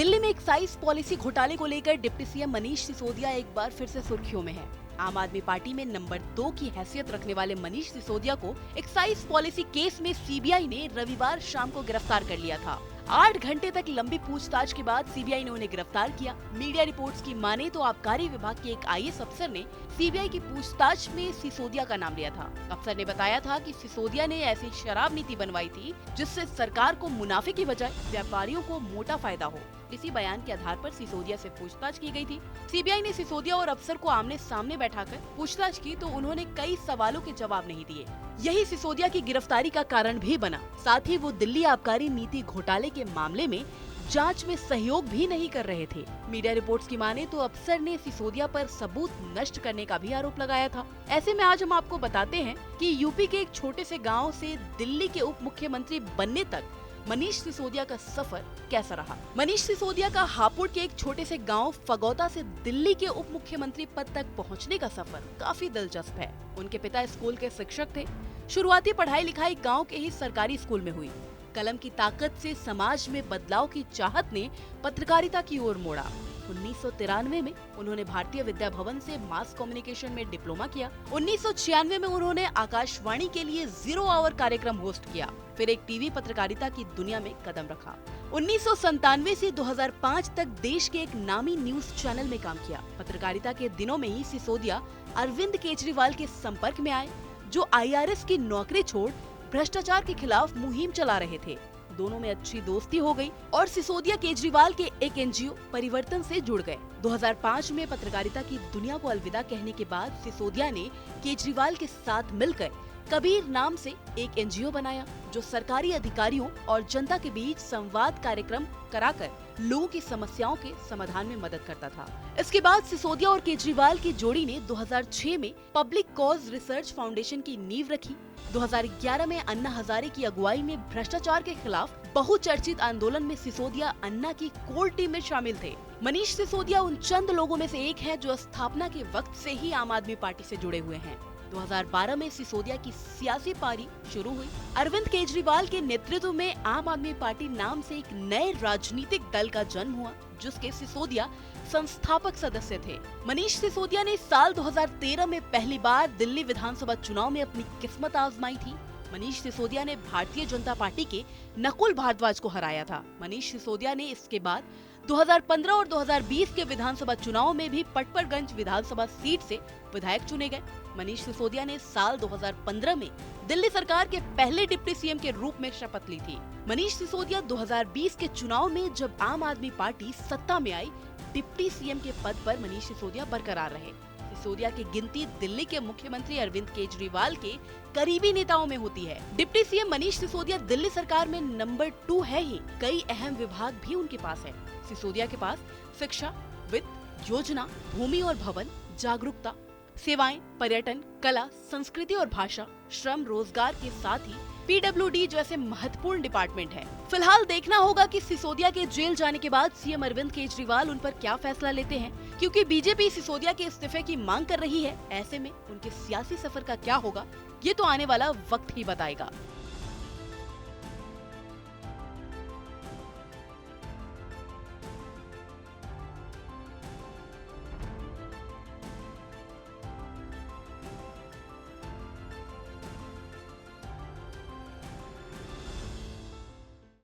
दिल्ली में excise policy घोटाले को लेकर डिप्टी सीएम मनीष सिसोदिया एक बार फिर से सुर्खियों में है। आम आदमी पार्टी में नंबर 2 की हैसियत रखने वाले मनीष सिसोदिया को एक्साइज पॉलिसी केस में सीबीआई ने रविवार शाम को गिरफ्तार कर लिया था। 8 घंटे तक लंबी पूछताछ के बाद सीबीआई ने उन्हें गिरफ्तार किया। मीडिया रिपोर्ट्स की माने तो आबकारी विभाग के एक आईएएस अफसर ने सीबीआई की पूछताछ में सिसोदिया का नाम लिया था। अफसर ने बताया था कि सिसोदिया ने ऐसी शराब नीति बनवाई थी जिससे सरकार को मुनाफे की बजाय व्यापारियों को मोटा फायदा हो। इसी बयान के आधार पर सिसोदिया से पूछताछ की गई थी। सीबीआई ने सिसोदिया और अफसर को आमने सामने बैठाकर पूछताछ की तो उन्होंने कई सवालों के जवाब नहीं दिए। यही सिसोदिया की गिरफ्तारी का कारण भी बना। साथ ही वो दिल्ली आबकारी नीति घोटाले के मामले में जांच में सहयोग भी नहीं कर रहे थे। मीडिया रिपोर्ट्स की माने तो अफसर ने सिसोदिया पर सबूत नष्ट करने का भी आरोप लगाया था। ऐसे में आज हम आपको बताते हैं कि यूपी के एक छोटे से गांव से दिल्ली के उप मुख्यमंत्री बनने तक मनीष सिसोदिया का सफर कैसा रहा। मनीष सिसोदिया का हापुड़ के एक छोटे से गांव फगौता से दिल्ली के उप मुख्यमंत्री पद तक पहुंचने का सफर काफी दिलचस्प है। उनके पिता स्कूल के शिक्षक थे। शुरुआती पढ़ाई लिखाई गांव के ही सरकारी स्कूल में हुई। कलम की ताकत से समाज में बदलाव की चाहत ने पत्रकारिता की ओर मोड़ा। 1993 में उन्होंने भारतीय विद्या भवन से मास कम्युनिकेशन में डिप्लोमा किया। 1996 में उन्होंने आकाशवाणी के लिए 0 आवर कार्यक्रम होस्ट किया। फिर एक टीवी पत्रकारिता की दुनिया में कदम रखा। 1997 से 2005 तक देश के एक नामी न्यूज चैनल में काम किया। पत्रकारिता के दिनों में ही सिसोदिया अरविंद केजरीवाल के संपर्क में आए, जो IRS की नौकरी छोड़ भ्रष्टाचार के खिलाफ मुहिम चला रहे थे। दोनों में अच्छी दोस्ती हो गई और सिसोदिया केजरीवाल के एक NGO परिवर्तन से जुड़ गए। 2005 में पत्रकारिता की दुनिया को अलविदा कहने के बाद सिसोदिया ने केजरीवाल के साथ मिलकर कबीर नाम से एक NGO बनाया, जो सरकारी अधिकारियों और जनता के बीच संवाद कार्यक्रम कराकर लोगों की समस्याओं के समाधान में मदद करता था। इसके बाद सिसोदिया और केजरीवाल की जोड़ी ने 2006 में पब्लिक कॉज रिसर्च फाउंडेशन की नींव रखी। 2011 में अन्ना हजारे की अगुवाई में भ्रष्टाचार के खिलाफ बहुचर्चित आंदोलन में सिसोदिया अन्ना की कोर टीम में शामिल थे। मनीष सिसोदिया उन चंद लोगों में से एक है जो स्थापना के वक्त से ही आम आदमी पार्टी से जुड़े हुए हैं। 2012 में सिसोदिया की सियासी पारी शुरू हुई। अरविंद केजरीवाल के नेतृत्व में आम आदमी पार्टी नाम से एक नए राजनीतिक दल का जन्म हुआ, जिसके सिसोदिया संस्थापक सदस्य थे। मनीष सिसोदिया ने साल 2013 में पहली बार दिल्ली विधानसभा चुनाव में अपनी किस्मत आजमाई थी। मनीष सिसोदिया ने भारतीय जनता पार्टी के नकुल भारद्वाज को हराया था। मनीष सिसोदिया ने इसके बाद 2015 और 2020 के विधानसभा चुनाव में भी पटपरगंज विधानसभा सीट से विधायक चुने गए। मनीष सिसोदिया ने साल 2015 में दिल्ली सरकार के पहले डिप्टी सीएम के रूप में शपथ ली थी। मनीष सिसोदिया 2020 के चुनाव में जब आम आदमी पार्टी सत्ता में आई, डिप्टी सीएम के पद पर मनीष सिसोदिया बरकरार रहे। सिसोदिया की गिनती दिल्ली के मुख्यमंत्री अरविंद केजरीवाल के करीबी नेताओं में होती है। डिप्टी सीएम मनीष सिसोदिया दिल्ली सरकार में नंबर 2 है ही, कई अहम विभाग भी उनके पास है। सिसोदिया के पास शिक्षा, वित्त, योजना, भूमि और भवन, जागरूकता, सेवाएं, पर्यटन, कला, संस्कृति और भाषा, श्रम, रोजगार के साथ ही PWD जैसे महत्वपूर्ण डिपार्टमेंट है। फिलहाल देखना होगा कि सिसोदिया के जेल जाने के बाद सीएम अरविंद केजरीवाल उन पर क्या फैसला लेते हैं, क्योंकि बीजेपी सिसोदिया के इस्तीफे की मांग कर रही है। ऐसे में उनके सियासी सफर का क्या होगा, ये तो आने वाला वक्त ही बताएगा।